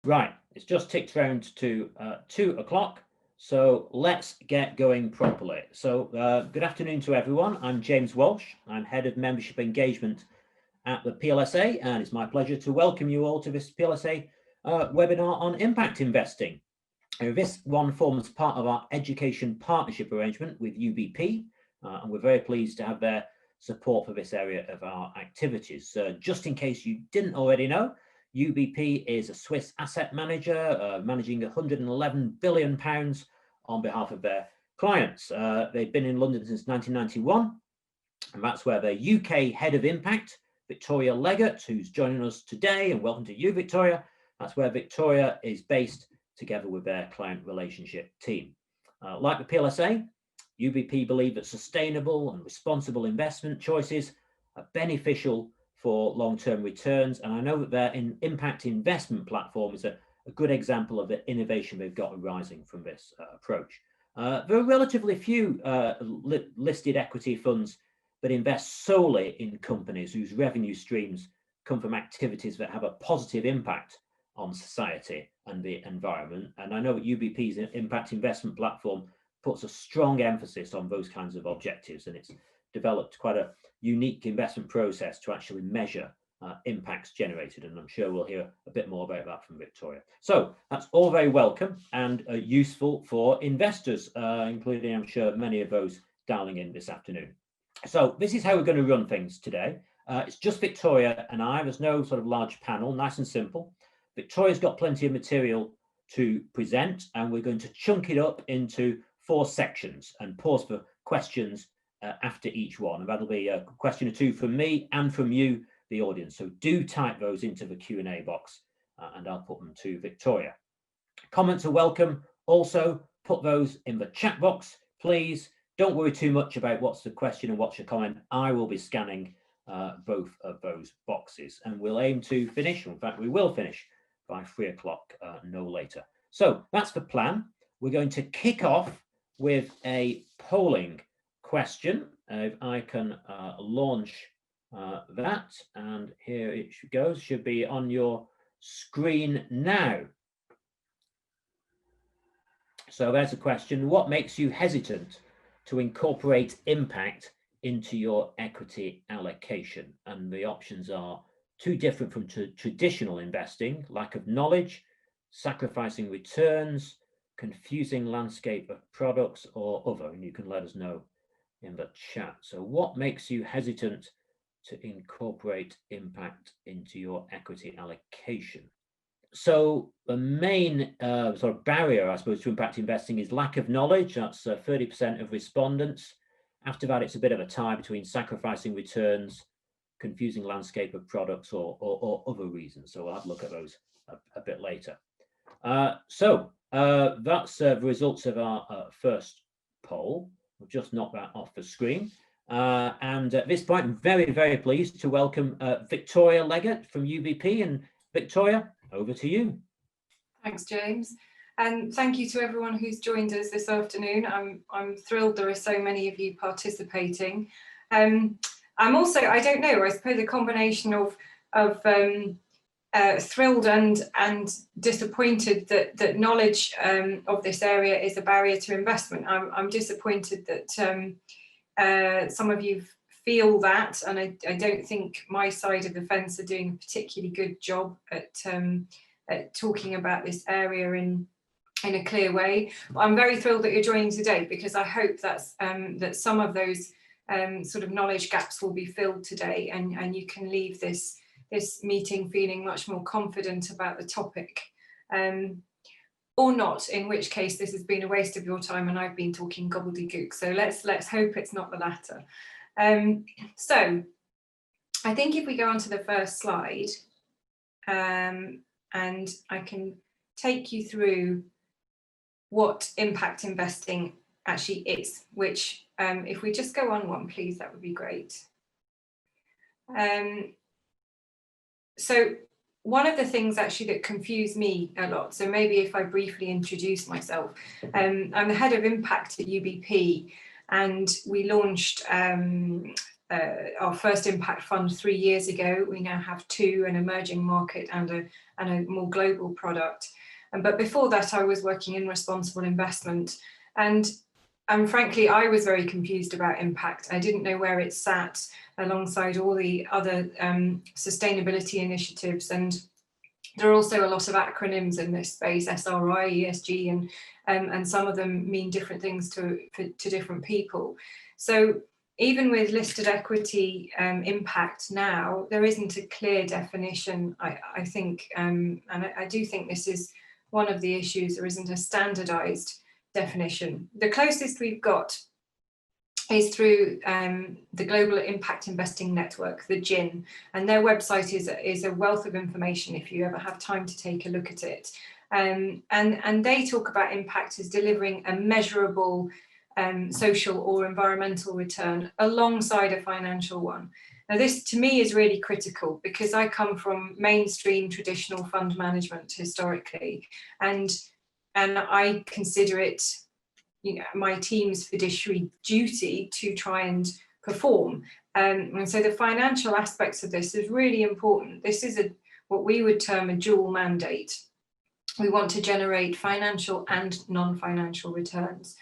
Right, it's just ticked round to 2 o'clock, so let's get going properly. So good afternoon to everyone. I'm James Walsh. I'm Head of Membership Engagement at the PLSA, and it's my pleasure to welcome you all to this PLSA webinar on impact investing. This one forms part of our education partnership arrangement with UBP, and we're very pleased to have their support for this area of our activities. Just in case you didn't already know, UBP is a Swiss asset manager managing £111 billion on behalf of their clients. They've been in London since 1991, and that's where their UK head of impact, Victoria Leggett, who's joining us today, and welcome to you, Victoria. That's where Victoria is based together with their client relationship team. Like the PLSA, UBP believe that sustainable and responsible investment choices are beneficial for long-term returns, and I know that their impact investment platform is a good example of the innovation they've got arising from this approach. There are relatively few listed equity funds that invest solely in companies whose revenue streams come from activities that have a positive impact on society and the environment. And I know that UBP's impact investment platform puts a strong emphasis on those kinds of objectives, and it's developed quite a unique investment process to actually measure impacts generated, and I'm sure we'll hear a bit more about that from Victoria. So that's all very welcome and useful for investors, including, I'm sure, many of those dialing in this afternoon. So this is how we're going to run things today. It's just Victoria and I. There's no sort of large panel, nice and simple. Victoria's got plenty of material to present, and we're going to chunk it up into 4 sections and pause for questions after each one. And that'll be a question or two from me and from you, the audience. So do type those into the Q&A box and I'll put them to Victoria. Comments are welcome. Also, put those in the chat box, please. Don't worry too much about what's the question and what's your comment. I will be scanning both of those boxes, and we'll aim to finish. In fact, we will finish by 3 o'clock, no later. So that's the plan. We're going to kick off with a polling question. If I can launch that, and here it goes, should be on your screen now. So there's a question: what makes you hesitant to incorporate impact into your equity allocation? And the options are too different from traditional investing, lack of knowledge, sacrificing returns, confusing landscape of products, or other. And you can let us know in the chat. So what makes you hesitant to incorporate impact into your equity allocation? So the main sort of barrier, I suppose, to impact investing is lack of knowledge. That's 30% of respondents. After that, it's a bit of a tie between sacrificing returns, confusing landscape of products, or other reasons. So we'll have a look at those a bit later. So that's the results of our first poll. We'll just knock that off the screen. And at this point, I'm very, very pleased to welcome Victoria Leggett from UBP. And Victoria, over to you. Thanks, James. And thank you to everyone who's joined us this afternoon. I'm thrilled there are so many of you participating. I'm also, I don't know, I suppose a combination of thrilled and disappointed that knowledge of this area is a barrier to investment. I'm disappointed that some of you feel that, and I don't think my side of the fence are doing a particularly good job at talking about this area in a clear way. But I'm very thrilled that you're joining today, because I hope that's that some of those sort of knowledge gaps will be filled today, and you can leave this meeting feeling much more confident about the topic, or not, in which case this has been a waste of your time and I've been talking gobbledygook. So let's hope it's not the latter. So I think if we go on to the first slide, and I can take you through what impact investing actually is, which if we just go on one, please, that would be great. So one of the things actually that confused me a lot, so maybe if I briefly introduce myself, I'm the head of impact at UBP, and we launched our first impact fund 3 years ago. We now have 2, an emerging market and a more global product. But before that, I was working in responsible investment, and frankly, I was very confused about impact. I didn't know where it sat alongside all the other sustainability initiatives, and there are also a lot of acronyms in this space: SRI, ESG, and some of them mean different things to different people. So even with listed equity impact now, there isn't a clear definition, I think, and I do think this is one of the issues. There isn't a standardized definition. The closest we've got is through the Global Impact Investing Network, the GIN, and their website is a wealth of information if you ever have time to take a look at it. And they talk about impact as delivering a measurable social or environmental return alongside a financial one. Now, this to me is really critical because I come from mainstream traditional fund management historically, and I consider it, you know, my team's fiduciary duty to try and perform. And so the financial aspects of this is really important. This is what we would term a dual mandate. We want to generate financial and non-financial returns.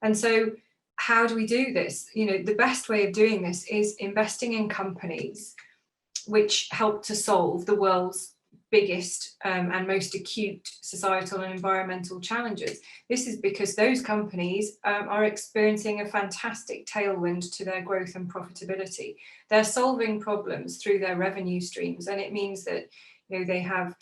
And so how do we do this? You know, the best way of doing this is investing in companies which help to solve the world's biggest and most acute societal and environmental challenges. This is because those companies are experiencing a fantastic tailwind to their growth and profitability. They're solving problems through their revenue streams, and it means that, you know, they have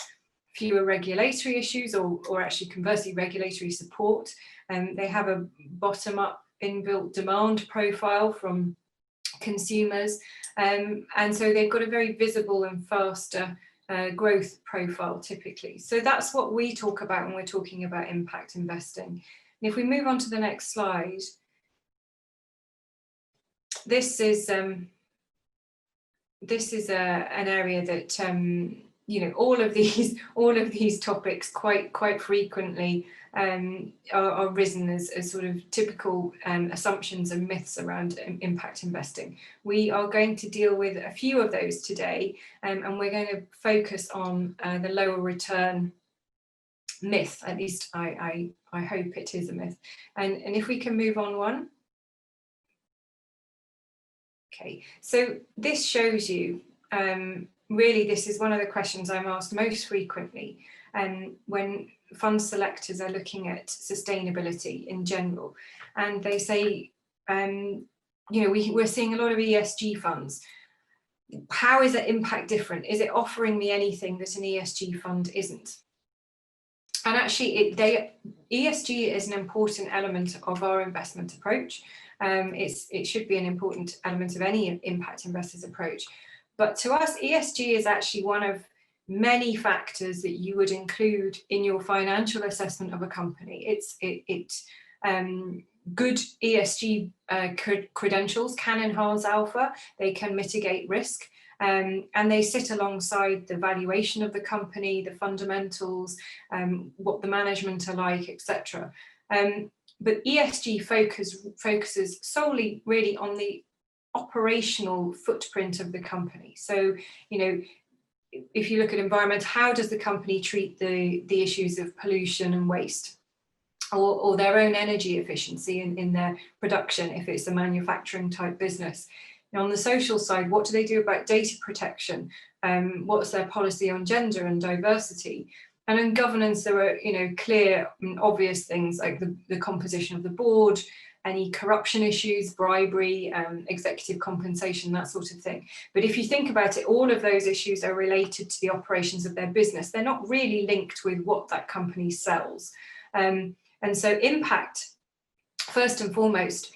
fewer regulatory issues, or actually conversely regulatory support, and they have a bottom-up inbuilt demand profile from consumers, and so they've got a very visible and faster growth profile typically. So that's what we talk about when we're talking about impact investing. And if we move on to the next slide, this is an area that you know, all of these topics quite frequently are risen as sort of typical assumptions and myths around impact investing. We are going to deal with a few of those today, and we're going to focus on the lower return myth. At least I hope it is a myth. And if we can move on one. Okay, so this shows you, really, this is one of the questions I'm asked most frequently when fund selectors are looking at sustainability in general. And they say, you know, we're seeing a lot of ESG funds. How is that impact different? Is it offering me anything that an ESG fund isn't? And actually, ESG is an important element of our investment approach. It should be an important element of any impact investor's approach. But to us, ESG is actually one of many factors that you would include in your financial assessment of a company. Good ESG credentials can enhance alpha, they can mitigate risk, and they sit alongside the valuation of the company, the fundamentals, what the management are like, etc. But ESG focuses solely really on the operational footprint of the company. So, you know, if you look at environment, how does the company treat the issues of pollution and waste, or their own energy efficiency in their production if it's a manufacturing type business? And on the social side, what do they do about data protection? What's their policy on gender and diversity? And in governance, there are, you know, clear and obvious things like the composition of the board, any corruption issues, bribery, executive compensation, that sort of thing. But if you think about it, all of those issues are related to the operations of their business. They're not really linked with what that company sells. And so impact, first and foremost,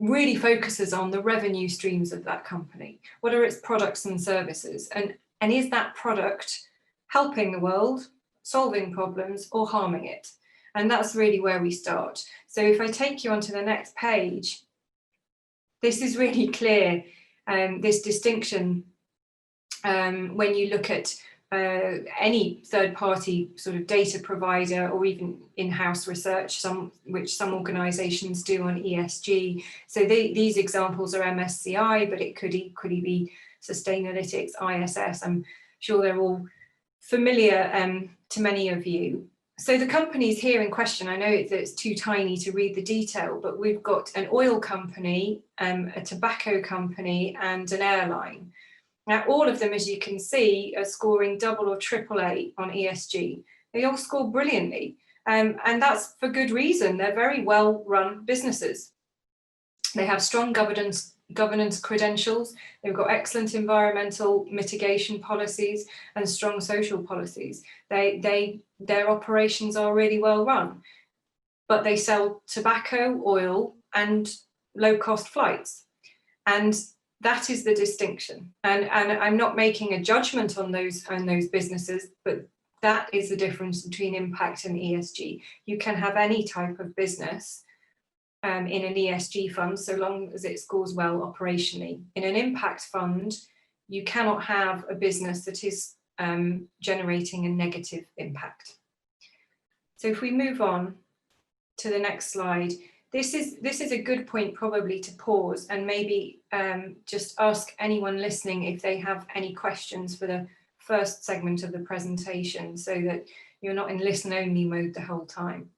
really focuses on the revenue streams of that company. What are its products and services? And is that product helping the world, solving problems, or harming it? And that's really where we start. So if I take you onto the next page, this is really clear, this distinction when you look at any third-party sort of data provider, or even in-house research, which some organisations do on ESG. So these examples are MSCI, but it could equally be Sustainalytics, ISS. I'm sure they're all familiar to many of you. So the companies here in question, I know it's too tiny to read the detail, but we've got an oil company, a tobacco company, and an airline. Now, all of them, as you can see, are scoring double or triple A on ESG. They all score brilliantly, and that's for good reason. They're very well-run businesses. They have strong governance credentials. They've got excellent environmental mitigation policies and strong social policies. Their operations are really well run, but they sell tobacco, oil, and low-cost flights. And that is the distinction. And I'm not making a judgment on those businesses, but that is the difference between impact and ESG. You can have any type of business in an ESG fund, so long as it scores well operationally. In an impact fund, you cannot have a business that is generating a negative impact. So if we move on to the next slide, this is a good point probably to pause and maybe just ask anyone listening if they have any questions for the first segment of the presentation, so that you're not in listen-only mode the whole time.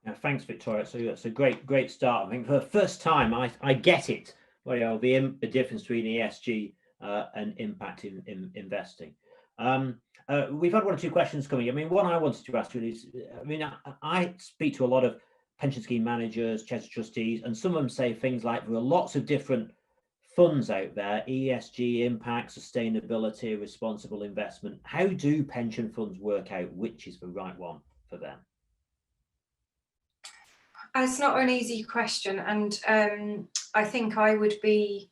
Yeah, thanks, Victoria. So that's a great start. I think for the first time, I get it. Well, you know, the difference between ESG and impact in investing. We've had one or two questions coming. I mean, one I wanted to ask you is, I mean, I speak to a lot of pension scheme managers, chairs of trustees, and some of them say things like there are lots of different funds out there: ESG, impact, sustainability, responsible investment. How do pension funds work out which is the right one for them? It's not an easy question, and I think I would be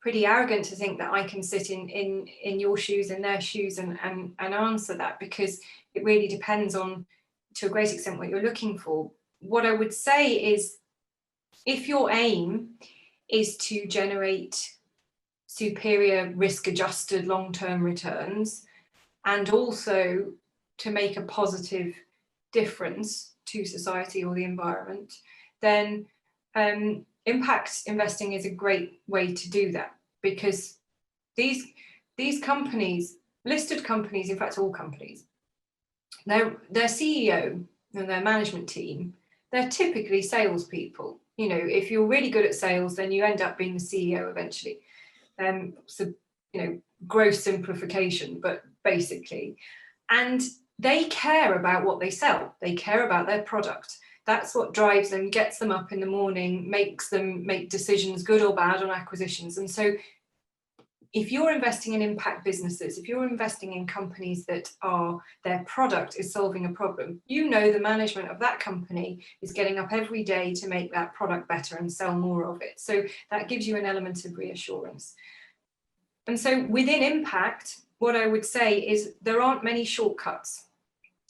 pretty arrogant to think that I can sit in your shoes and their shoes and answer that, because it really depends on, to a great extent, what you're looking for. What I would say is, if your aim is to generate superior risk-adjusted long-term returns, and also to make a positive difference to society or the environment, then impact investing is a great way to do that, because these companies, listed companies, in fact all companies, their CEO and their management team, they're typically salespeople. You know, if you're really good at sales, then you end up being the CEO eventually. So, you know, gross simplification, but basically. And they care about what they sell. They care about their product. That's what drives them, gets them up in the morning, makes them make decisions, good or bad, on acquisitions. And so if you're investing in impact businesses, if you're investing in companies that their product is solving a problem, you know the management of that company is getting up every day to make that product better and sell more of it. So that gives you an element of reassurance. And so within impact, what I would say is there aren't many shortcuts.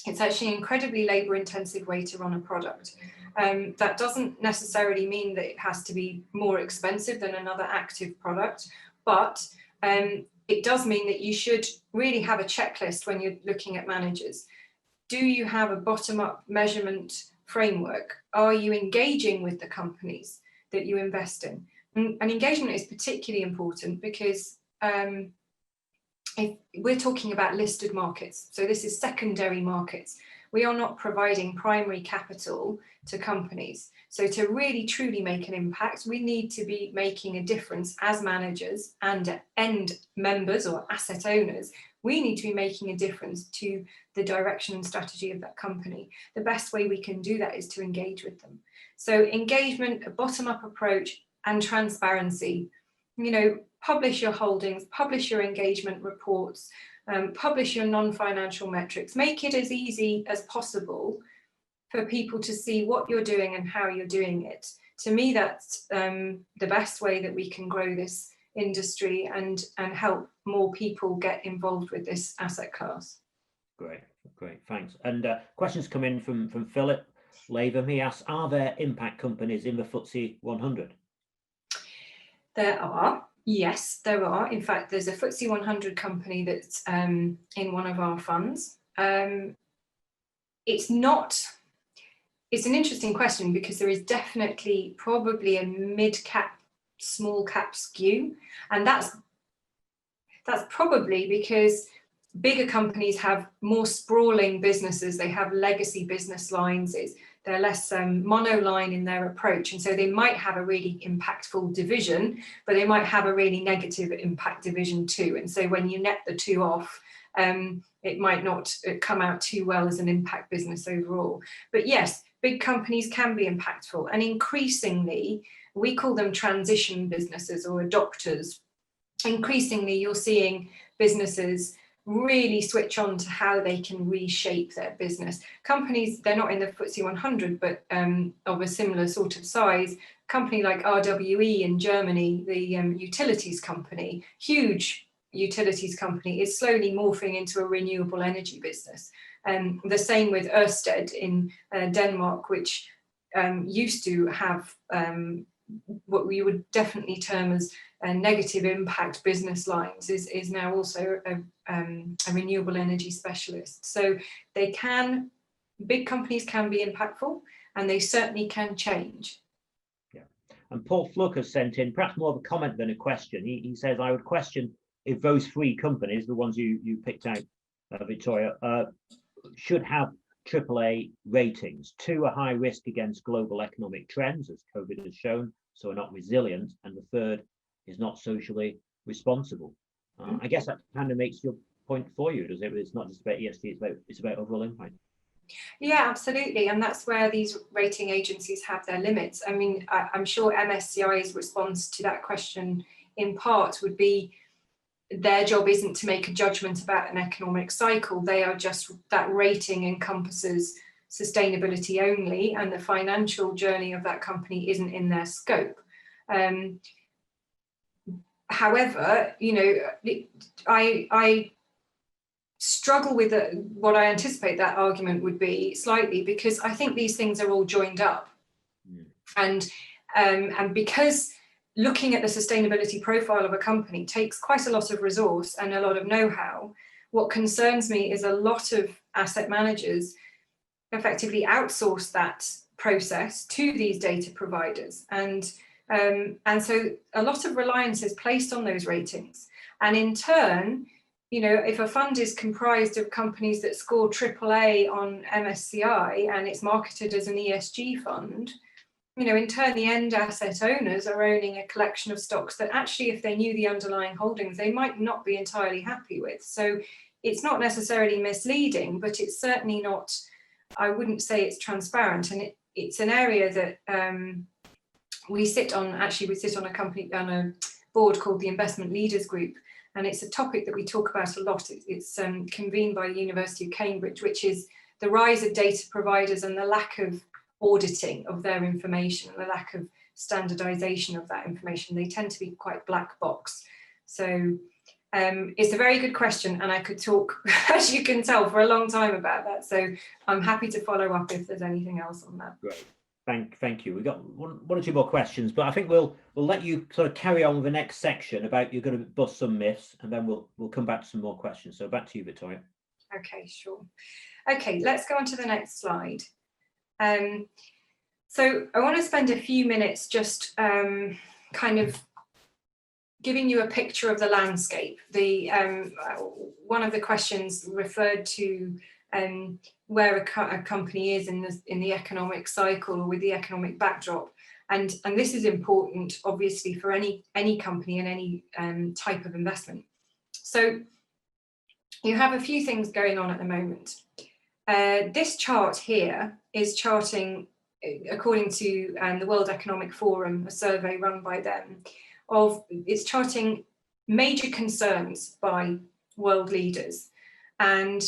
It's actually an incredibly labor-intensive way to run a product. That doesn't necessarily mean that it has to be more expensive than another active product, but it does mean that you should really have a checklist when you're looking at managers. Do you have a bottom-up measurement framework? Are you engaging with the companies that you invest in? And engagement is particularly important because if we're talking about listed markets, so this is secondary markets, we are not providing primary capital to companies. So to really truly make an impact, we need to be making a difference as managers and end members or asset owners. We need to be making a difference to the direction and strategy of that company. The best way we can do that is to engage with them. So engagement, a bottom-up approach, and transparency. You know, publish your holdings, publish your engagement reports, publish your non-financial metrics. Make it as easy as possible for people to see what you're doing and how you're doing it. To me, that's the best way that we can grow this industry and help more people get involved with this asset class. Great, thanks. And questions come in from Philip Latham. He asks, are there impact companies in the FTSE 100? There are. Yes, there are. In fact, there's a FTSE 100 company that's in one of our funds. It's an interesting question because there is definitely probably a mid-cap, small-cap skew, and that's probably because bigger companies have more sprawling businesses. They have legacy business lines. They're less monoline in their approach, and so they might have a really impactful division, but they might have a really negative impact division too. And so when you net the two off, it might not come out too well as an impact business overall. But yes, big companies can be impactful, and increasingly we call them transition businesses or adopters. Increasingly you're seeing businesses really switch on to how they can reshape their business. Companies, they're not in the FTSE 100, but of a similar sort of size. A company like RWE in Germany, the utilities company, huge utilities company, is slowly morphing into a renewable energy business. The same with Ørsted in Denmark, which used to have what we would definitely term as negative impact business lines, is now also a renewable energy specialist. So big companies can be impactful, and they certainly can change. Yeah, and Paul Fluck has sent in perhaps more of a comment than a question. He says, I would question if those three companies, the ones you picked out, Victoria, should have AAA ratings. Two are high risk against global economic trends, as COVID has shown, so are not resilient, and the third is not socially responsible. I guess that kind of makes your point for you, does it? It's not just about ESG, it's about overall impact. Yeah, absolutely, and that's where these rating agencies have their limits. I mean, I'm sure MSCI's response to that question in part would be their job isn't to make a judgment about an economic cycle. They are just, that rating encompasses sustainability only, and the financial journey of that company isn't in their scope. However, you know, I struggle with what I anticipate that argument would be slightly, because I think these things are all joined up. And because looking at the sustainability profile of a company takes quite a lot of resource and a lot of know-how, what concerns me is a lot of asset managers effectively outsource that process to these data providers. And so a lot of reliance is placed on those ratings. And in turn, you know, if a fund is comprised of companies that score AAA on MSCI and it's marketed as an ESG fund, you know, in turn, the end asset owners are owning a collection of stocks that actually, if they knew the underlying holdings, they might not be entirely happy with. So it's not necessarily misleading, but it's certainly not, I wouldn't say it's transparent. And it's an area that we sit on a board called the Investment Leaders Group. And it's a topic that we talk about a lot. It's convened by the University of Cambridge, which is the rise of data providers and the lack of auditing of their information and the lack of standardization of that information. They tend to be quite black box. So it's a very good question, and I could talk, as you can tell, for a long time about that. So I'm happy to follow up if there's anything else on that. Great. Thank you. We've got one or two more questions, but I think we'll let you sort of carry on with the next section about, you're going to bust some myths, and then we'll come back to some more questions. So back to you, Victoria. Okay, sure. Okay, let's go on to the next slide. So I want to spend a few minutes just kind of giving you a picture of the landscape. One of the questions referred to where a company is in the economic cycle or with the economic backdrop, and this is important, obviously, for any company and any type of investment. So you have a few things going on at the moment. This chart here is charting, according to the World Economic Forum, a survey run by them, it's charting major concerns by world leaders. And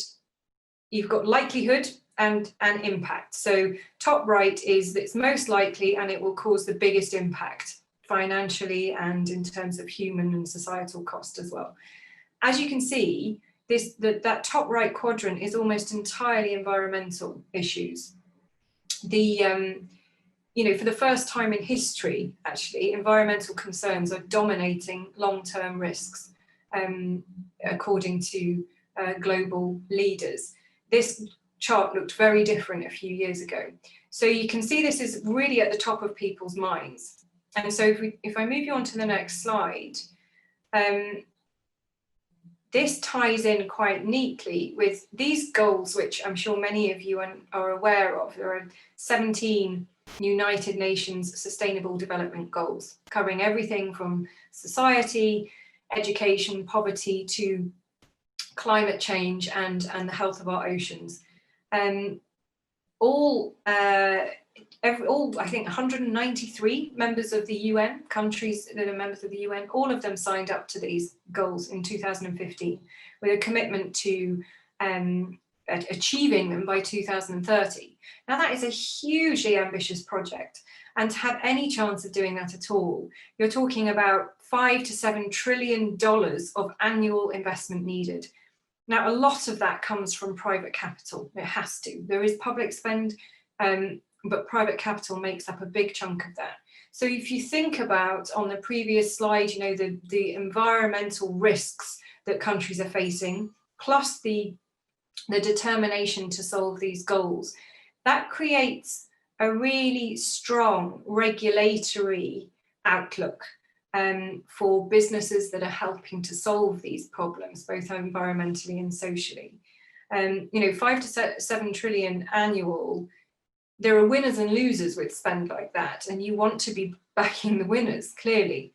you've got likelihood and impact. So top right is it's most likely and it will cause the biggest impact financially and in terms of human and societal cost as well. As you can see, that top right quadrant is almost entirely environmental issues. The for the first time in history, actually, environmental concerns are dominating long-term risks, according to global leaders. This chart looked very different a few years ago. So you can see this is really at the top of people's minds. And so if I move you on to the next slide, this ties in quite neatly with these goals, which I'm sure many of you are aware of. There are 17 United Nations Sustainable Development Goals, covering everything from society, education, poverty, to climate change and the health of our oceans. All I think 193 members of the UN, countries that are members of the UN, all of them signed up to these goals in 2015 with a commitment to achieving them by 2030. Now that is a hugely ambitious project, and to have any chance of doing that at all, you're talking about $5 to $7 trillion of annual investment needed. Now, a lot of that comes from private capital. It has to. There is public spend, but private capital makes up a big chunk of that. So if you think about on the previous slide, the environmental risks that countries are facing, plus the determination to solve these goals, that creates a really strong regulatory outlook for businesses that are helping to solve these problems, both environmentally and socially. 5 to 7 trillion annual. There are winners and losers with spend like that, and you want to be backing the winners, clearly.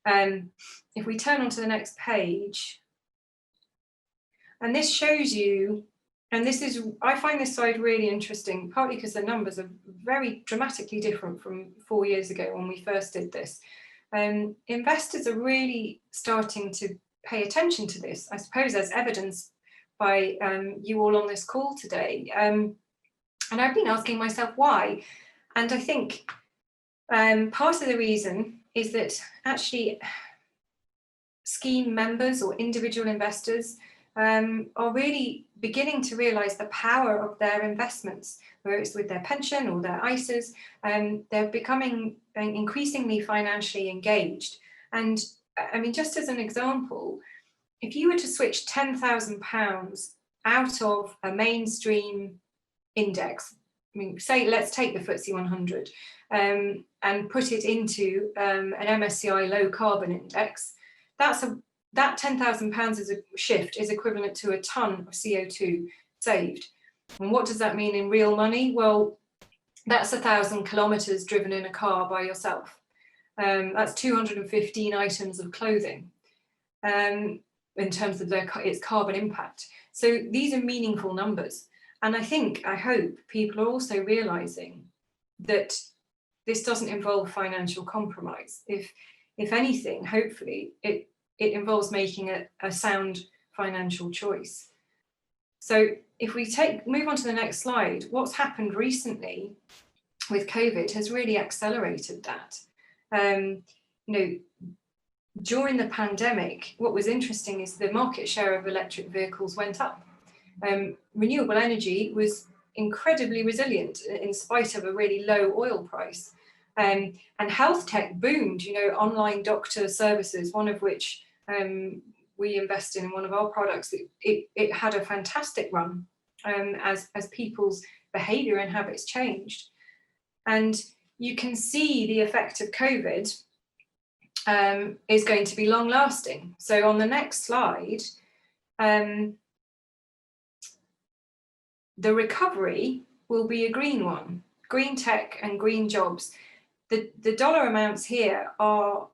If we turn on to the next page, and this shows you, and I find this slide really interesting, partly because the numbers are very dramatically different from 4 years ago when we first did this. Investors are really starting to pay attention to this, I suppose, as evidenced by you all on this call today. And I've been asking myself why. And I think part of the reason is that actually scheme members or individual investors are really beginning to realize the power of their investments, whether it's with their pension or their ISAs. They're becoming increasingly financially engaged. And I mean, just as an example, if you were to switch £10,000 out of a mainstream index, I mean, say, let's take the FTSE 100 and put it into an MSCI low carbon index, that £10,000 as a shift is equivalent to a ton of CO2 saved. And what does that mean in real money? Well, that's 1,000 kilometers driven in a car by yourself. That's 215 items of clothing in terms of its carbon impact. So these are meaningful numbers. And I hope people are also realizing that this doesn't involve financial compromise. If anything, hopefully, it involves making a sound financial choice. So if we move on to the next slide, what's happened recently with COVID has really accelerated that. During the pandemic, what was interesting is the market share of electric vehicles went up. Renewable energy was incredibly resilient in spite of a really low oil price. And health tech boomed, online doctor services, one of which we invest in one of our products. It had a fantastic run as people's behavior and habits changed. And you can see the effect of COVID is going to be long lasting. So on the next slide, the recovery will be a green one, green tech and green jobs. The dollar amounts here are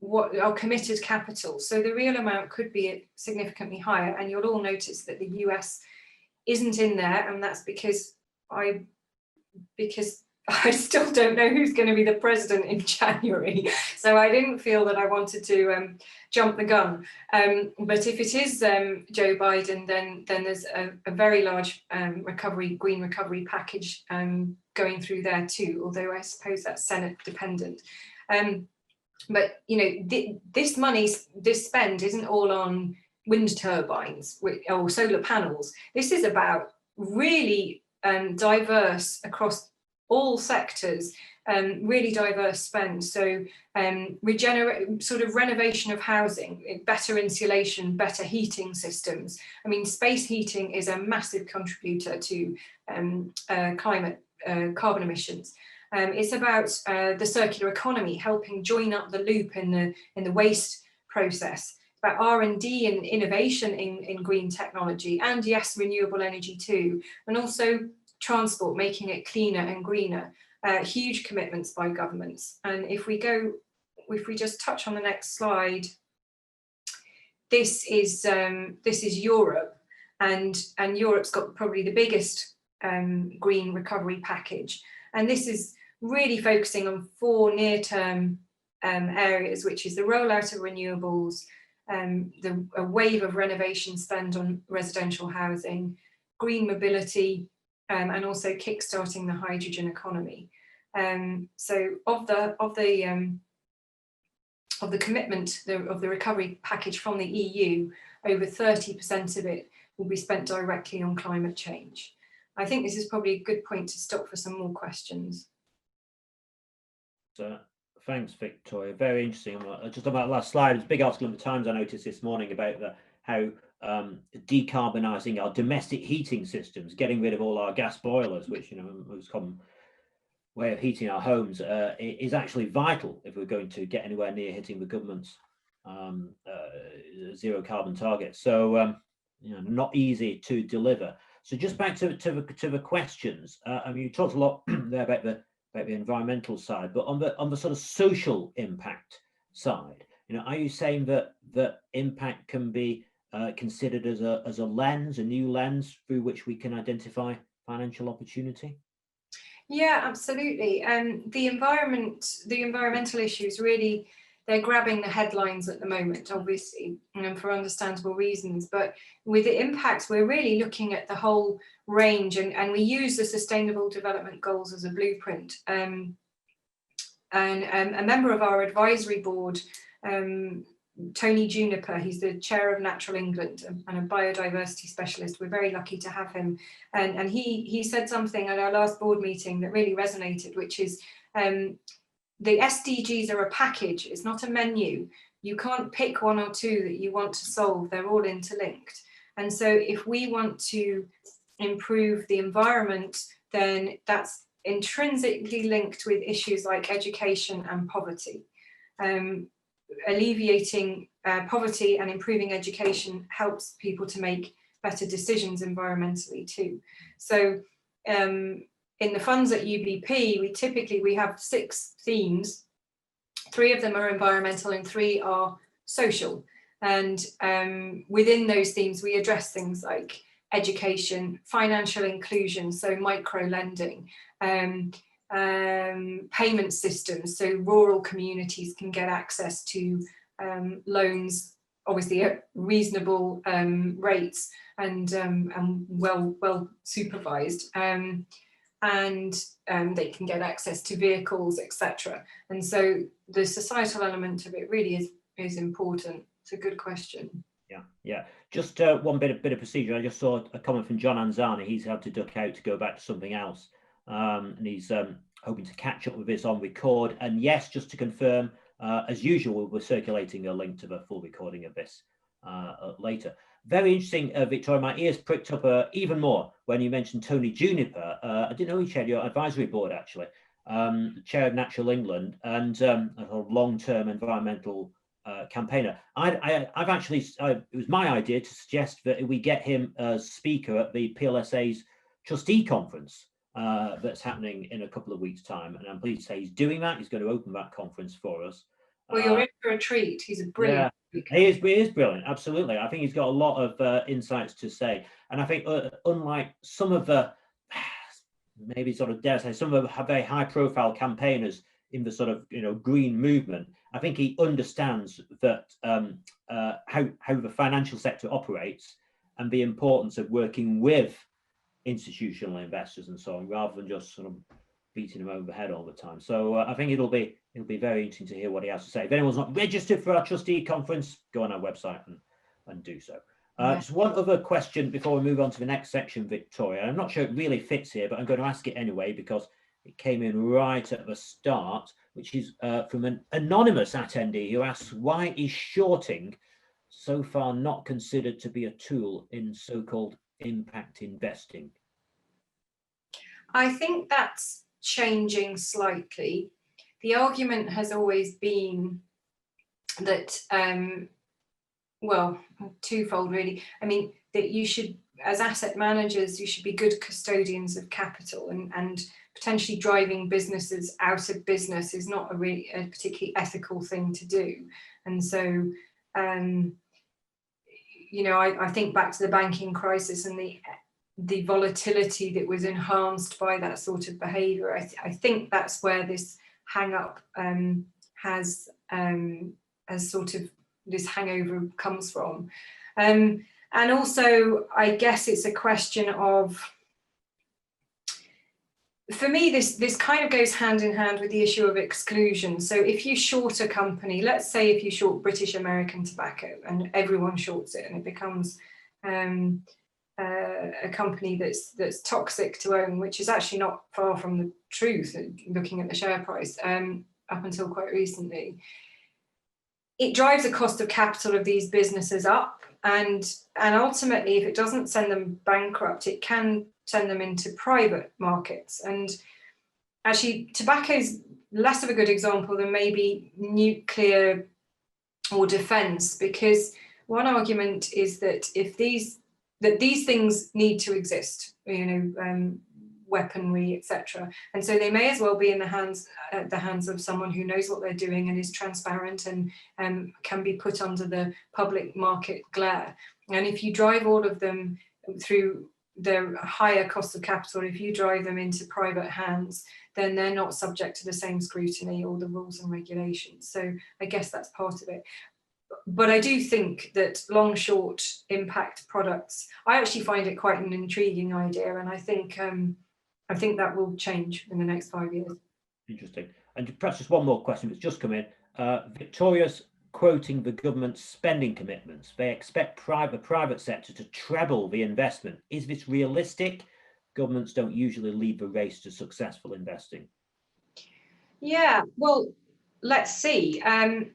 what are committed capital. So the real amount could be significantly higher. And you'll all notice that the US isn't in there. And that's because I still don't know who's going to be the president in January. So I didn't feel that I wanted to jump the gun. But if it is Joe Biden, then there's a very large green recovery package going through there too, although I suppose that's Senate dependent. But this spend isn't all on wind turbines or solar panels. This is about really diverse across all sectors, really diverse spend. So sort of renovation of housing, better insulation, better heating systems. I mean, space heating is a massive contributor to climate carbon emissions. It's about the circular economy, helping join up the loop in the waste process. It's about R&D and innovation in green technology, and yes, renewable energy too, and also transport, making it cleaner and greener. Huge commitments by governments. And if we just touch on the next slide, this is Europe, and Europe's got probably the biggest green recovery package. And this is really focusing on 4 near-term areas, which is the rollout of renewables, a wave of renovation spend on residential housing, green mobility, and also kickstarting the hydrogen economy. So of the commitment of the recovery package from the EU, over 30% of it will be spent directly on climate change. I think this is probably a good point to stop for some more questions. So, thanks, Victoria. Very interesting. Just on that last slide, there's a big article in the Times I noticed this morning about how decarbonising our domestic heating systems, getting rid of all our gas boilers, which, you know, most common way of heating our homes, is actually vital if we're going to get anywhere near hitting the government's zero carbon target. So, you know, not easy to deliver. So just back to the questions. I mean, you talked a lot there about the environmental side, but on the sort of social impact side, you know, are you saying that impact can be considered as a lens, a new lens through which we can identify financial opportunity? Yeah, absolutely. And the environmental issues, really, they're grabbing the headlines at the moment, obviously, and for understandable reasons. But with the impacts, we're really looking at the whole range, and we use the Sustainable Development Goals as a blueprint. And a member of our advisory board, Tony Juniper, he's the chair of Natural England and a biodiversity specialist. We're very lucky to have him. And he said something at our last board meeting that really resonated, which is the SDGs are a package, it's not a menu. You can't pick 1 or 2 that you want to solve, they're all interlinked. And so if we want to improve the environment, then that's intrinsically linked with issues like education and poverty. Alleviating poverty and improving education helps people to make better decisions environmentally too. So in the funds at UBP, we have 6 themes. 3 of them are environmental and 3 are social. And within those themes, we address things like education, financial inclusion, so micro lending, payment systems, so rural communities can get access to loans, obviously at reasonable rates and well supervised. And they can get access to vehicles, etc. And so the societal element of it really is important. It's a good question. Yeah. Just one bit of procedure. I just saw a comment from John Anzani. He's had to duck out to go back to something else, and he's hoping to catch up with this on record. And yes, just to confirm, as usual, we're circulating a link to the full recording of this later. Very interesting, Victoria. My ears pricked up even more when you mentioned Tony Juniper. I didn't know he chaired your advisory board, actually. Chair of Natural England and a long-term environmental campaigner. I've actually, it was my idea to suggest that we get him as speaker at the PLSA's trustee conference that's happening in a couple of weeks' time. And I'm pleased to say he's doing that. He's going to open that conference for us. Well, you're in for a treat. He's a brilliant speaker. He is brilliant. Absolutely. I think he's got a lot of insights to say. And I think unlike some of the, maybe sort of dare say, some of the very high profile campaigners in the sort of, you know, green movement, I think he understands that how the financial sector operates and the importance of working with institutional investors and so on, rather than just sort of beating them over the head all the time. So I think it'll be very interesting to hear what he has to say. If anyone's not registered for our trustee conference, go on our website and do so. Just one other question before we move on to the next section, Victoria. I'm not sure it really fits here, but I'm going to ask it anyway because It came in right at the start, which is from an anonymous attendee who asks, why is shorting so far not considered to be a tool in so-called impact investing? I think that's changing slightly. The argument has always been that, well, twofold really. I mean, that you should, as asset managers, you should be good custodians of capital, and potentially driving businesses out of business is not a particularly ethical thing to do. And so, you know, I think back to the banking crisis and the volatility that was enhanced by that sort of behaviour. I think that's where this hang up has sort of, this hangover comes from. And also, I guess it's a question of, for me, this kind of goes hand in hand with the issue of exclusion. So if you short a company, let's say if you short British American Tobacco and everyone shorts it and it becomes a company that's toxic to own, which is actually not far from the truth, looking at the share price up until quite recently. It drives the cost of capital of these businesses up, and ultimately, if it doesn't send them bankrupt, it can send them into private markets. And actually, tobacco is less of a good example than maybe nuclear or defence, because one argument is that if these things need to exist, you know, weaponry, etc. And so they may as well be in the hands of someone who knows what they're doing and is transparent and can be put under the public market glare. And if you drive all of them through their higher cost of capital, if you drive them into private hands, then they're not subject to the same scrutiny or the rules and regulations. So I guess that's part of it. But I do think that long short impact products, I actually find it quite an intriguing idea, and I think that will change in the next 5 years. Interesting. And perhaps just one more question that's just come in. Victoria's quoting the government's spending commitments. They expect the private sector to treble the investment. Is this realistic? Governments don't usually lead the race to successful investing. Yeah, well, let's see.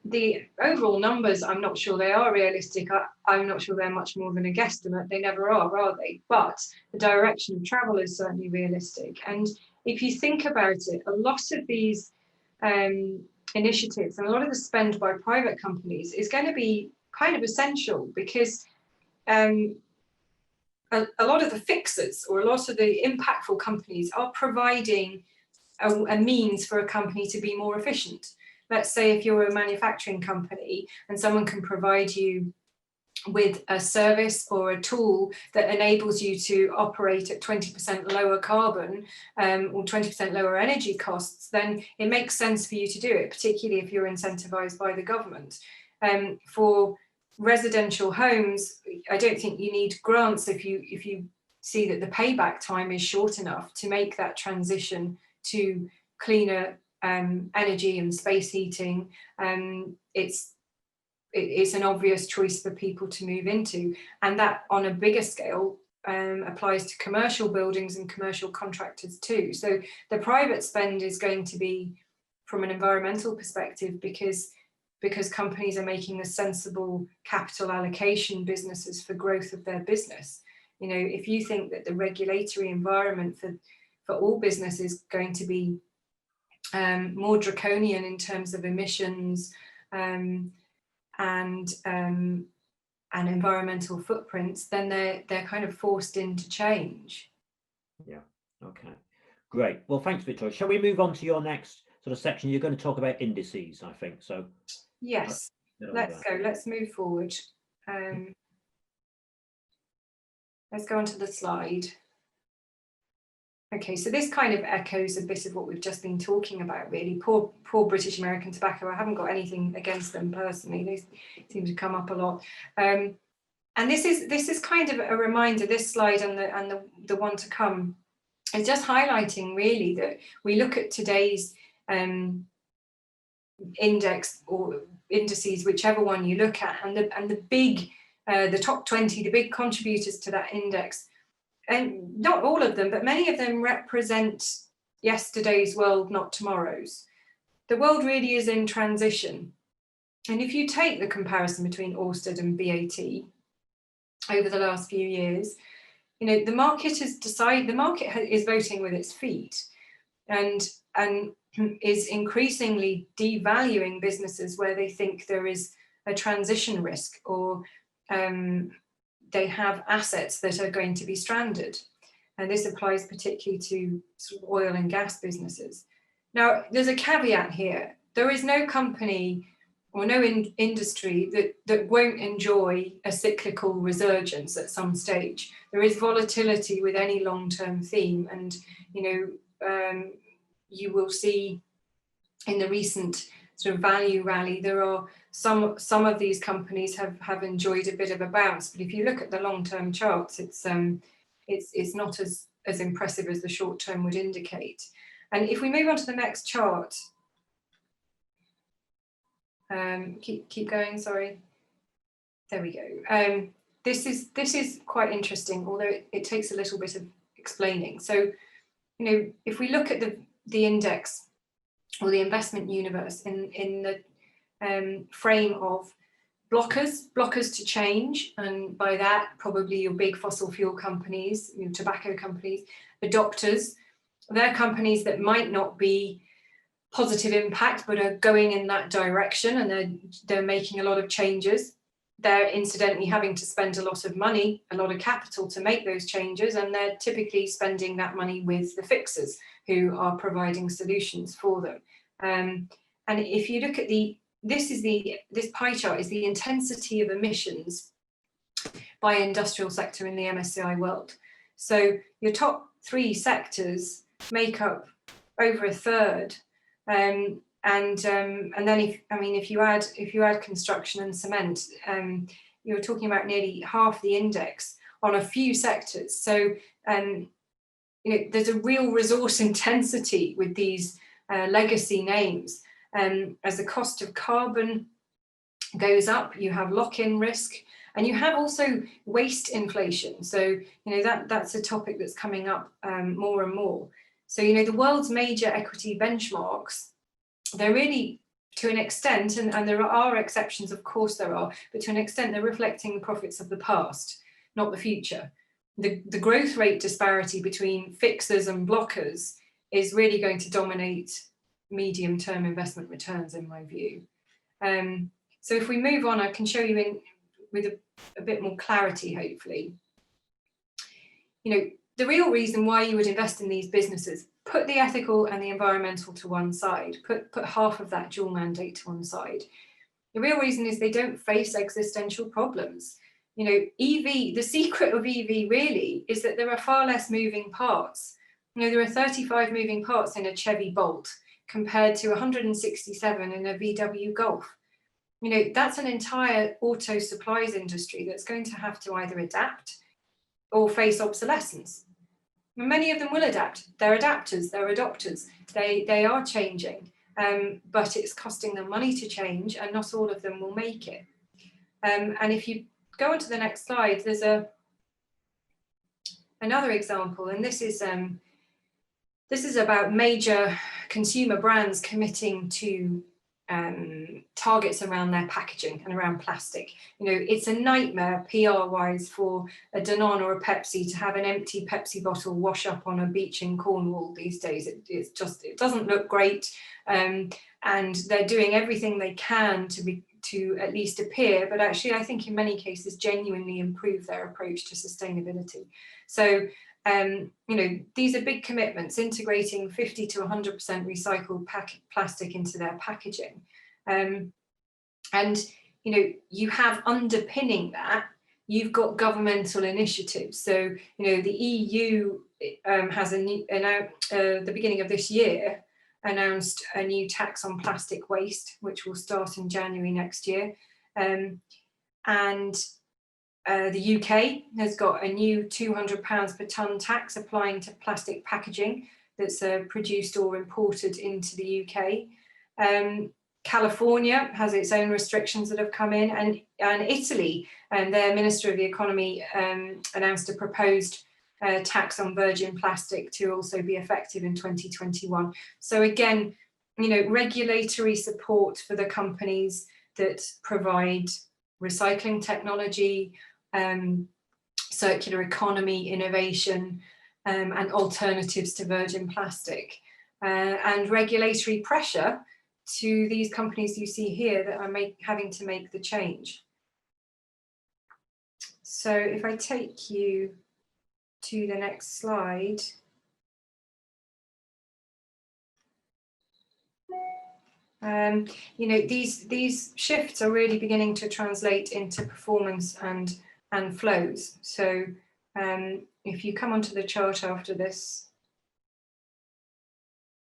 The overall numbers, I'm not sure they are realistic. I'm not sure they're much more than a guesstimate. They never are they? But the direction of travel is certainly realistic. And if you think about it, a lot of these initiatives and a lot of the spend by private companies is going to be kind of essential, because a lot of the fixers or a lot of the impactful companies are providing a means for a company to be more efficient. Let's say if you're a manufacturing company and someone can provide you with a service or a tool that enables you to operate at 20% lower carbon or 20% lower energy costs, then it makes sense for you to do it, particularly if you're incentivized by the government. For residential homes, I don't think you need grants if you see that the payback time is short enough to make that transition to cleaner energy and space heating. It's an obvious choice for people to move into, and that on a bigger scale applies to commercial buildings and commercial contractors too. So the private spend is going to be from an environmental perspective, because companies are making a sensible capital allocation businesses for growth of their business. You know, if you think that the regulatory environment for all business is going to be more draconian in terms of emissions and environmental footprints, then they're kind of forced into change. Yeah. Okay. Great. Well, thanks, Victoria. Shall we move on to your next sort of section? You're going to talk about indices, I think. So. Yes. Let's go. Let's move forward. Let's go on to the slide. Okay, so this kind of echoes a bit of what we've just been talking about, really. Poor British American Tobacco. I haven't got anything against them personally. They seem to come up a lot. And this is kind of a reminder, this slide and the one to come is just highlighting really that we look at today's index or indices, whichever one you look at, and the top 20, the big contributors to that index. And not all of them, but many of them represent yesterday's world, not tomorrow's. The world really is in transition. And if you take the comparison between Orsted and BAT over the last few years, the market has decided, the market is voting with its feet and is increasingly devaluing businesses where they think there is a transition risk, or they have assets that are going to be stranded. And this applies particularly to sort of oil and gas businesses. Now, there's a caveat here. There is no company or no industry that won't enjoy a cyclical resurgence at some stage. There is volatility with any long-term theme, and you will see in the recent sort of value rally, there are some of these companies have enjoyed a bit of a bounce, but if you look at the long-term charts, it's not as impressive as the short term would indicate. And if we move on to the next chart, keep going, sorry. There we go. This is quite interesting, although it takes a little bit of explaining. So, if we look at the index or the investment universe in the frame of blockers to change, and by that probably your big fossil fuel companies, tobacco companies, adopters, they're companies that might not be positive impact but are going in that direction, and they're making a lot of changes. They're incidentally having to spend a lot of money, a lot of capital to make those changes, and they're typically spending that money with the fixers who are providing solutions for them. And if you look at this pie chart is the intensity of emissions by industrial sector in the MSCI world. So your top 3 sectors make up over a third, and then if you add construction and cement, you're talking about nearly half the index on a few sectors. So there's a real resource intensity with these legacy names. As the cost of carbon goes up, you have lock-in risk, and you have also waste inflation. So that's a topic that's coming up more and more. So the world's major equity benchmarks, they're really, to an extent, and there are exceptions, of course there are, but to an extent they're reflecting the profits of the past, not the future. The growth rate disparity between fixers and blockers is really going to dominate medium-term investment returns, in my view. So if we move on, I can show you with a bit more clarity, hopefully. The real reason why you would invest in these businesses, put the ethical and the environmental to one side, put half of that dual mandate to one side. The real reason is they don't face existential problems. EV, the secret of EV really is that there are far less moving parts. There are 35 moving parts in a Chevy Bolt compared to 167 in a VW Golf. That's an entire auto supplies industry that's going to have to either adapt or face obsolescence. Many of them will adapt. They're adapters, they're adopters. They are changing, but it's costing them money to change, and not all of them will make it. And if you go on to the next slide, there's another example, and this is about major consumer brands committing to targets around their packaging and around plastic. It's a nightmare PR-wise for a Danone or a Pepsi to have an empty Pepsi bottle wash up on a beach in Cornwall these days. It doesn't look great, and they're doing everything they can to at least appear, but actually I think in many cases genuinely improve their approach to sustainability. So these are big commitments, integrating 50 to 100% recycled plastic into their packaging. And you have underpinning that, you've got governmental initiatives. So, the EU has the beginning of this year, announced a new tax on plastic waste, which will start in January next year. The UK has got a new £200 per tonne tax applying to plastic packaging that's produced or imported into the UK. California has its own restrictions that have come in, and Italy and their Minister of the Economy announced a proposed tax on virgin plastic to also be effective in 2021. So again, you know, regulatory support for the companies that provide recycling technology, circular economy, innovation, and alternatives to virgin plastic, and regulatory pressure to these companies you see here that are having to make the change. So if I take you to the next slide. You know, these shifts are really beginning to translate into performance and flows. So if you come onto the chart after this,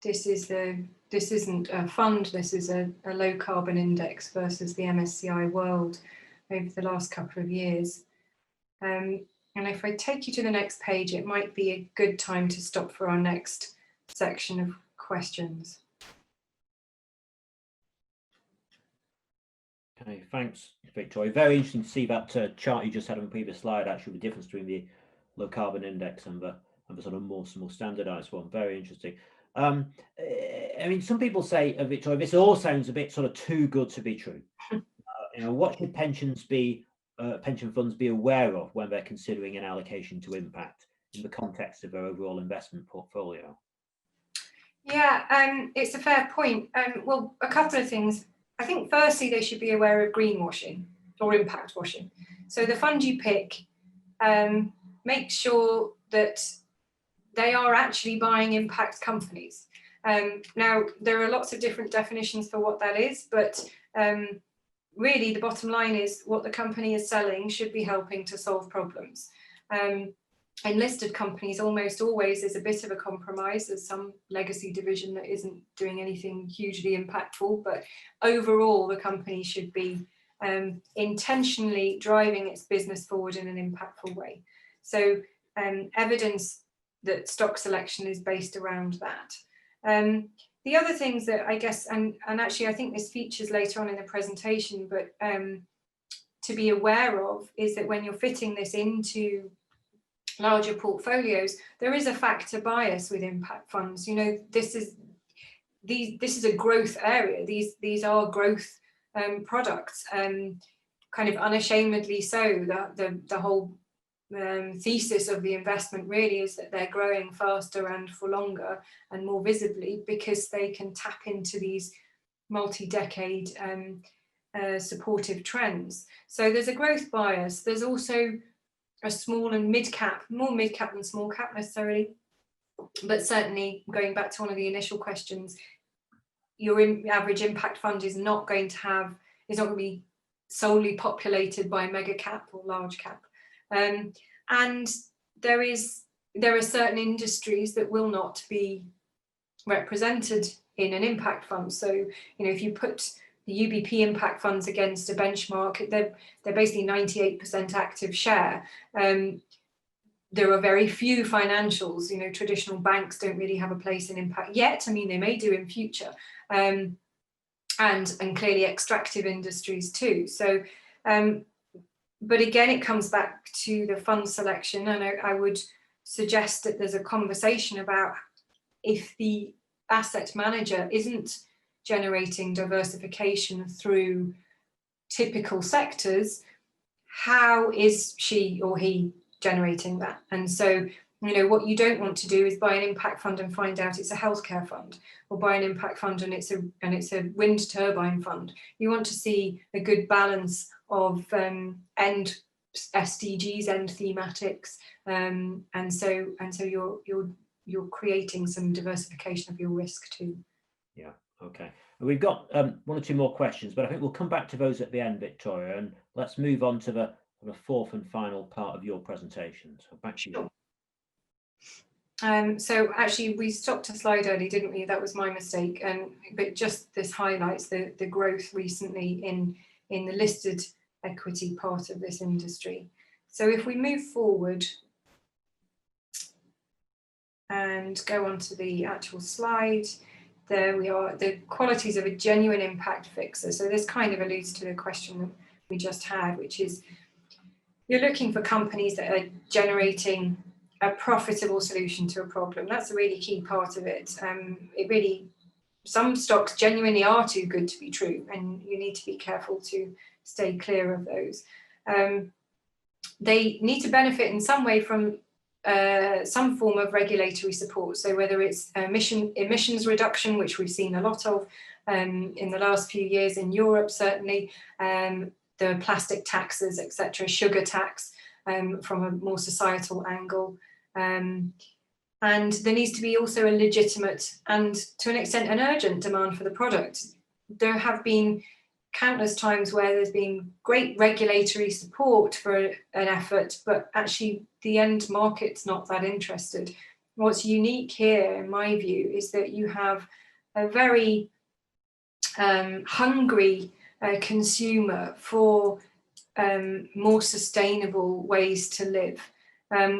this isn't a fund, this is a low carbon index versus the MSCI World over the last couple of years. And if I take you to the next page, it might be a good time to stop for our next section of questions. Okay, thanks, Victoria. Very interesting to see that chart you just had on the previous slide, actually, the difference between the low carbon index and the sort of more standardized one. Very interesting. I mean, some people say, Victoria, this all sounds a bit sort of too good to be true. You know, what should pension funds be aware of when they're considering an allocation to impact in the context of their overall investment portfolio? Yeah, it's a fair point. Well, a couple of things. I think firstly, they should be aware of greenwashing or impact washing. So the fund you pick, make sure that they are actually buying impact companies. Now, there are lots of different definitions for what that is, but really the bottom line is what the company is selling should be helping to solve problems. In listed companies, almost always is a bit of a compromise. There's some legacy division that isn't doing anything hugely impactful, but overall the company should be intentionally driving its business forward in an impactful way. So evidence that stock selection is based around that. The other things that I guess, and actually I think this features later on in the presentation, but to be aware of is that when you're fitting this into larger portfolios, there is a factor bias with impact funds. You know, this is a growth area. These are growth products, kind of unashamedly so. The whole thesis of the investment really is that they're growing faster and for longer and more visibly because they can tap into these multi-decade supportive trends. So there's a growth bias. There's also a small and mid-cap, more mid-cap than small cap necessarily, but certainly going back to one of the initial questions, your average impact fund is not going to be solely populated by mega cap or large cap. And there are certain industries that will not be represented in an impact fund. So, you know, if you put the UBP impact funds against a benchmark, they're basically 98% active share. There are very few financials, you know, traditional banks don't really have a place in impact yet. I mean, they may do in future, and clearly extractive industries too. So, but again, it comes back to the fund selection, and I would suggest that there's a conversation about if the asset manager isn't generating diversification through typical sectors, how is she or he generating that? And so, you know, what you don't want to do is buy an impact fund and find out it's a healthcare fund, or buy an impact fund and it's a wind turbine fund. You want to see a good balance of end SDGs, end thematics, and so you're creating some diversification of your risk too. Yeah. Okay, we've got one or two more questions, but I think we'll come back to those at the end, Victoria, and let's move on to the fourth and final part of your presentation. So back to you. So actually we stopped a slide early, didn't we? That was my mistake. But just this highlights the growth recently in the listed equity part of this industry. So if we move forward and go on to the actual slide, there we are, the qualities of a genuine impact fixer. So this kind of alludes to the question that we just had, which is you're looking for companies that are generating a profitable solution to a problem. That's a really key part of it. Some stocks genuinely are too good to be true, and you need to be careful to stay clear of those. They need to benefit in some way from some form of regulatory support. So whether it's emissions reduction, which we've seen a lot of in the last few years in Europe, certainly, the plastic taxes, etc., sugar tax from a more societal angle. And there needs to be also a legitimate and, to an extent, an urgent demand for the product. There have been countless times where there's been great regulatory support for an effort, but actually the end market's not that interested. What's unique here, in my view, is that you have a very hungry consumer for more sustainable ways to live.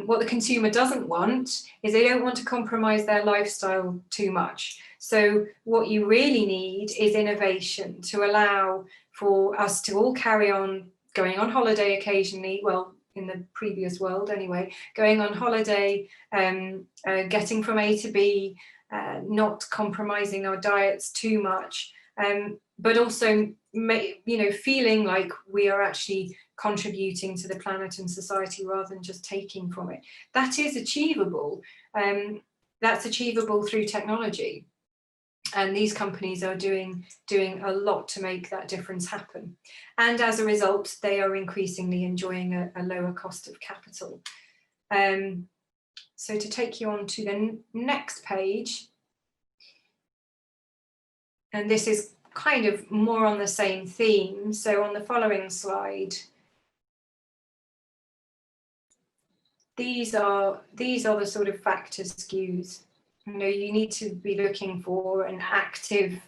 What the consumer doesn't want is they don't want to compromise their lifestyle too much. So what you really need is innovation to allow for us to all carry on going on holiday occasionally, well, in the previous world anyway, going on holiday, getting from A to B, not compromising our diets too much, but also feeling like we are actually contributing to the planet and society rather than just taking from it. That is achievable. That's achievable through technology. And these companies are doing a lot to make that difference happen. And as a result, they are increasingly enjoying a lower cost of capital. So to take you on to the next page, and this is kind of more on the same theme. So on the following slide, these are the sort of factor skews. You need to be looking for an active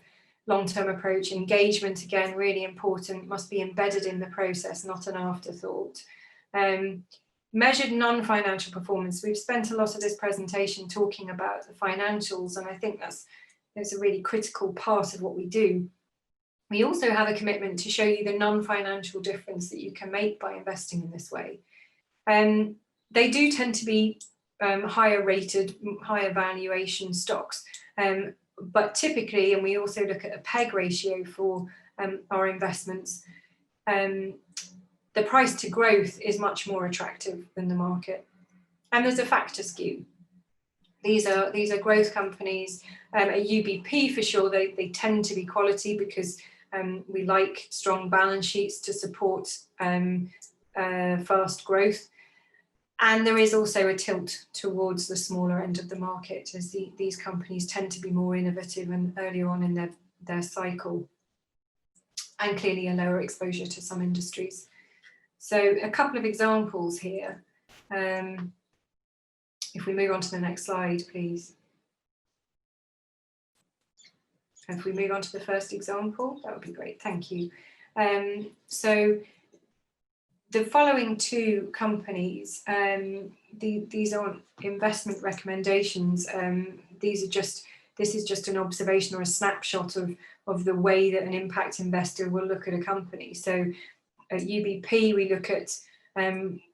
long-term approach. Engagement, again, really important, must be embedded in the process, not an afterthought. Measured non-financial performance. We've spent a lot of this presentation talking about the financials, and I think that's a really critical part of what we do. We also have a commitment to show you the non-financial difference that you can make by investing in this way. They do tend to be higher rated, higher valuation stocks, but typically, and we also look at a PEG ratio for our investments, the price to growth is much more attractive than the market. And there's a factor skew. These are growth companies, a UBP for sure. They tend to be quality because we like strong balance sheets to support fast growth. And there is also a tilt towards the smaller end of the market, as these companies tend to be more innovative and earlier on in their cycle, and clearly a lower exposure to some industries. So a couple of examples here. If we move on to the next slide, please. If we move on to the first example, that would be great, thank you. So the following two companies, these aren't investment recommendations. This is just an observation or a snapshot of the way that an impact investor will look at a company. So at UBP, we look at,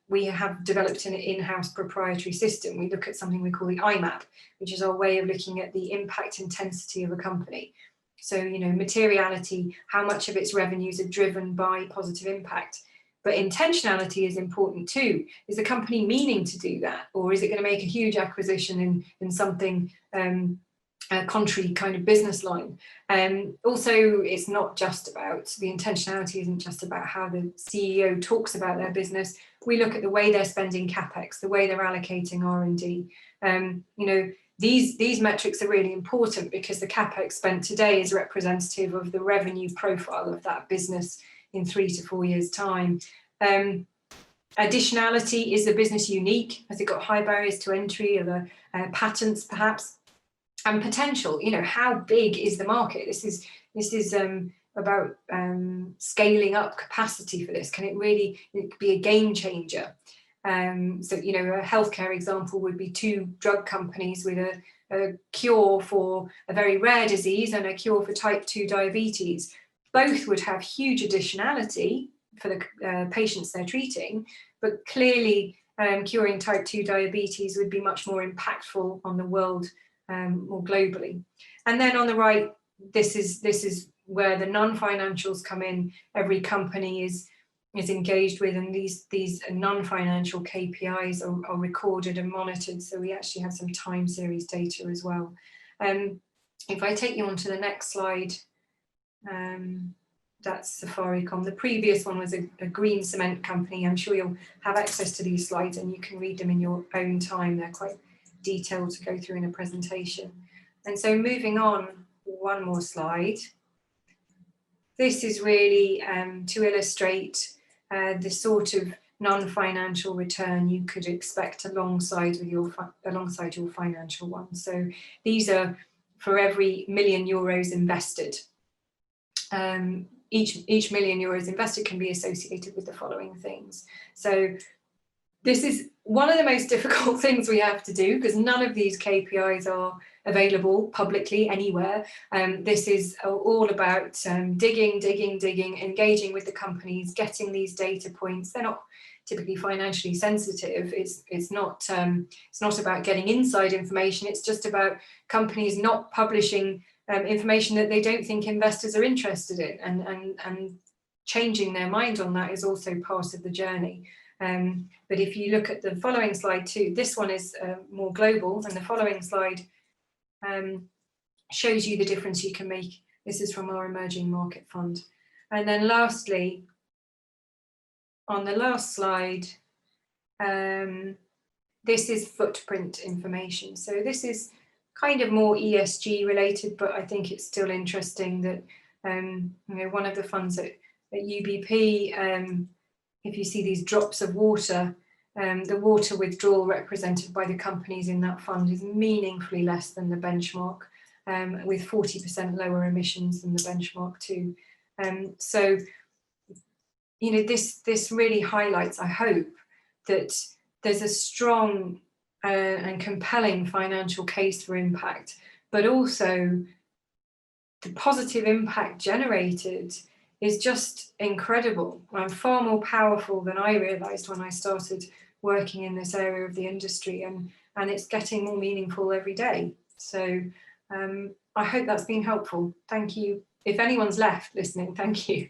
we have developed an in-house proprietary system. We look at something we call the IMAP, which is our way of looking at the impact intensity of a company. So, materiality, how much of its revenues are driven by positive impact. But intentionality is important too. Is the company meaning to do that? Or is it going to make a huge acquisition in something, a contrary kind of business line? Also, it's not just about, the intentionality isn't just about how the CEO talks about their business. We look at the way they're spending CapEx, the way they're allocating R&D. These metrics are really important because the CapEx spent today is representative of the revenue profile of that business in 3 to 4 years' time. Additionality, is the business unique? Has it got high barriers to entry? Are there patents perhaps? And potential, how big is the market? This is about scaling up capacity for this. Can it really be a game changer? So, a healthcare example would be 2 drug companies with a cure for a very rare disease and a cure for type 2 diabetes. Both would have huge additionality for the patients they're treating, but clearly curing type 2 diabetes would be much more impactful on the world more globally. And then on the right, this is where the non-financials come in. Every company is engaged with, and these non-financial KPIs are recorded and monitored. So we actually have some time series data as well. If I take you on to the next slide, that's Safaricom. The previous one was a green cement company. I'm sure you'll have access to these slides and you can read them in your own time. They're quite detailed to go through in a presentation. And so moving on, one more slide. This is really to illustrate the sort of non-financial return you could expect alongside your financial one. So these are for every €1 million invested. Each €1 million invested can be associated with the following things. So this is one of the most difficult things we have to do, because none of these KPIs are available publicly anywhere. This is all about digging, engaging with the companies, getting these data points. They're not typically financially sensitive. It's not about getting inside information. It's just about companies not publishing information that they don't think investors are interested in, and changing their mind on that is also part of the journey. But if you look at the following slide too, this one is more global, and the following slide shows you the difference you can make. This is from our emerging market fund. And then lastly, on the last slide, this is footprint information. So this is kind of more ESG related, but I think it's still interesting that one of the funds at UBP, if you see these drops of water, the water withdrawal represented by the companies in that fund is meaningfully less than the benchmark, with 40% lower emissions than the benchmark too. So, this really highlights, I hope, that there's a strong and compelling financial case for impact, but also the positive impact generated is just incredible and far more powerful than I realised when I started working in this area of the industry, and it's getting more meaningful every day. So I hope that's been helpful. Thank you. If anyone's left listening, thank you.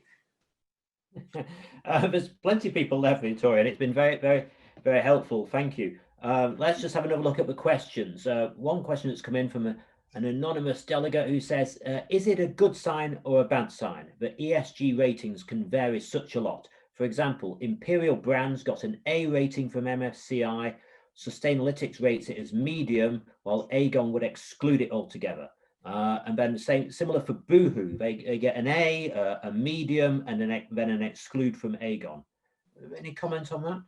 There's plenty of people left, Victoria, and it's been very, very, very helpful. Thank you. Let's just have another look at the questions. One question that's come in from an anonymous delegate who says, is it a good sign or a bad sign that ESG ratings can vary such a lot? For example, Imperial Brands got an A rating from MSCI, Sustainalytics rates it as medium, while Aegon would exclude it altogether. And then similar for Boohoo, they get an A, a medium, and then an exclude from Aegon. Any comment on that?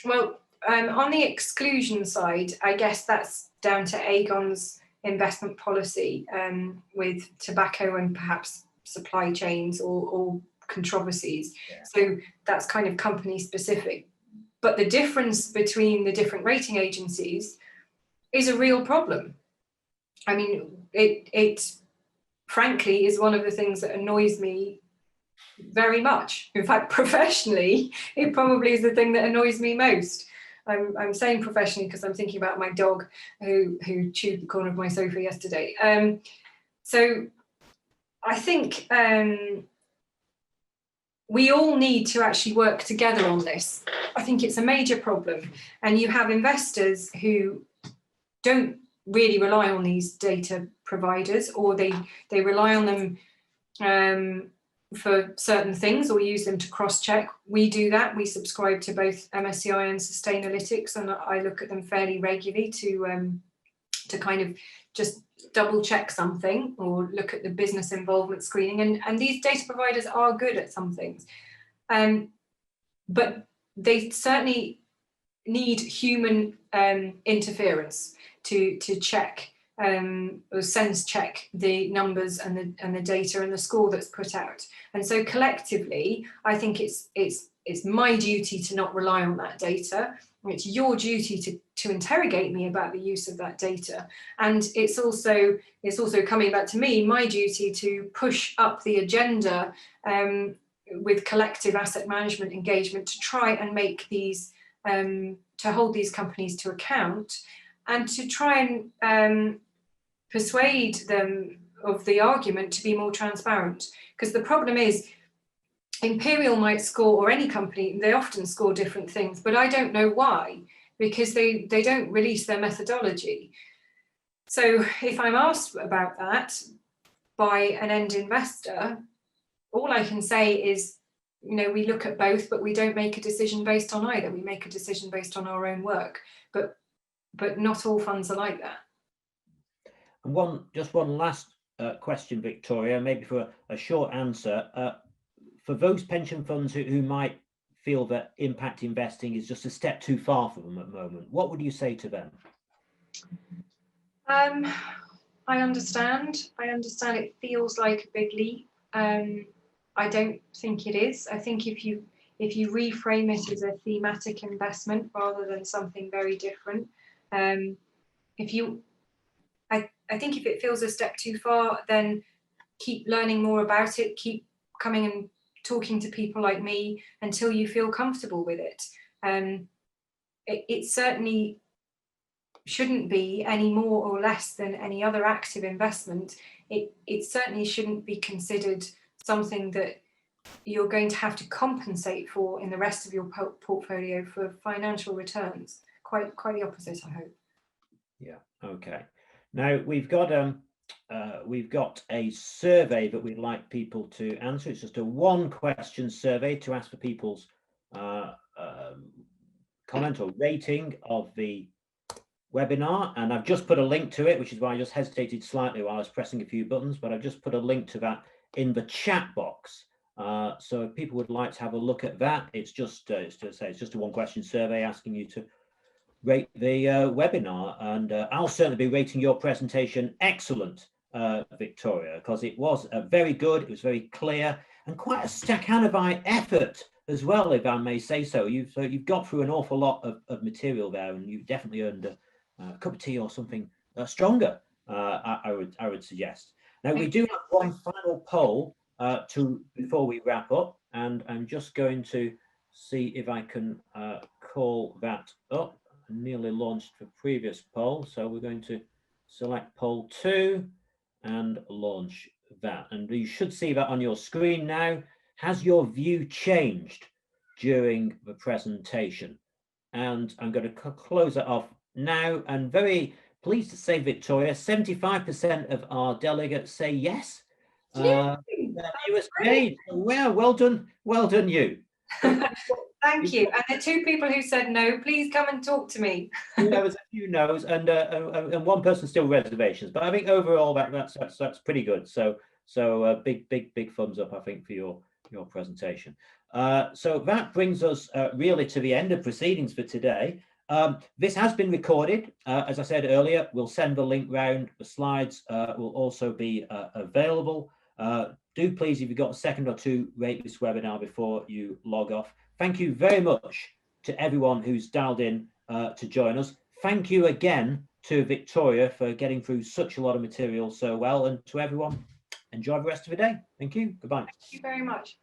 Well, on the exclusion side, I guess that's down to Aegon's investment policy with tobacco and perhaps supply chains or controversies. Yeah. So that's kind of company specific. But the difference between the different rating agencies is a real problem. I mean, it frankly is one of the things that annoys me very much. In fact, professionally, it probably is the thing that annoys me most. I'm saying professionally because I'm thinking about my dog who chewed the corner of my sofa yesterday. So I think we all need to actually work together on this. I think it's a major problem. And you have investors who don't really rely on these data providers, or they rely on them for certain things or use them to cross-check. We do that. We subscribe to both MSCI and Sustainalytics, and I look at them fairly regularly to kind of just double check something or look at the business involvement screening. And these data providers are good at some things, but they certainly need human interference to check or sense check the numbers and the data and the score that's put out. And so collectively, I think it's my duty to not rely on that data. It's your duty to interrogate me about the use of that data. And it's also coming back to me, my duty to push up the agenda with collective asset management engagement to try and make these to hold these companies to account and to try and persuade them of the argument to be more transparent. Because the problem is, Imperial might score, or any company, they often score different things, but I don't know why, because they don't release their methodology. So if I'm asked about that by an end investor, all I can say is, you know, we look at both, but we don't make a decision based on either. We make a decision based on our own work, but not all funds are like that. And just one last question, Victoria, maybe for a short answer. For those pension funds who might feel that impact investing is just a step too far for them at the moment, what would you say to them? I understand. It feels like a big leap. I don't think it is. I think if you reframe it as a thematic investment rather than something very different, I think if it feels a step too far, then keep learning more about it, keep coming and talking to people like me until you feel comfortable with it. It certainly shouldn't be any more or less than any other active investment. It certainly shouldn't be considered something that you're going to have to compensate for in the rest of your portfolio for financial returns. Quite the opposite, I hope. Yeah. Okay. Now we've got a survey that we'd like people to answer. It's just a one-question survey to ask for people's comment or rating of the webinar, and I've just put a link to it, which is why I just hesitated slightly while I was pressing a few buttons, but I've just put a link to that in the chat box. So if people would like to have a look at that, it's just a one-question survey asking you to rate the webinar, and I'll certainly be rating your presentation excellent, Victoria, because it was very good, it was very clear, and quite a Stakhanovite effort as well, if I may say so. You've got through an awful lot of material there, and you've definitely earned a cup of tea or something stronger, I would suggest. Now we do have one final poll before we wrap up, and I'm just going to see if I can call that up. I nearly launched the previous poll, so we're going to select poll 2 and launch that, and you should see that on your screen now. Has your view changed during the presentation? And I'm going to close it off now, and very pleased to say, Victoria, 75% of our delegates say yes. USA. Well done you. Thank you. And the 2 people who said no, please come and talk to me. There was a few no's, and one person still reservations, but I think overall that's pretty good. So big thumbs up, I think, for your presentation. So that brings us really to the end of proceedings for today. This has been recorded. As I said earlier, we'll send the link round. The slides will also be available. Do please, if you've got a second or two, rate this webinar before you log off. Thank you very much to everyone who's dialed in to join us. Thank you again to Victoria for getting through such a lot of material so well, and to everyone, enjoy the rest of the day. Thank you. Goodbye. Thank you very much.